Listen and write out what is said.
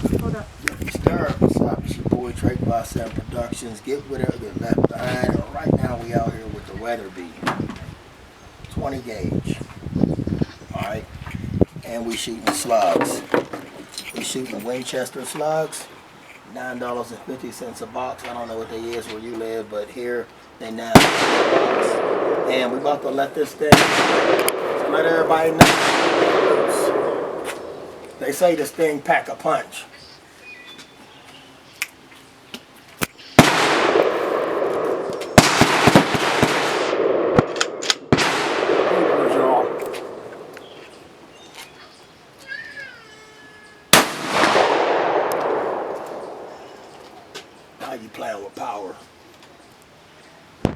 Hold up. Stir, what's up? It's your boy Trey Boss Sound Productions. Get whatever get left behind. Right now we out here with the Weatherby 20 gauge. Alright. And we shooting slugs. We shooting Winchester slugs. $9.50 a box. I don't know what they is where you live, but here they $9 a box. And we about to let this thing let everybody know. They say this thing pack a punch.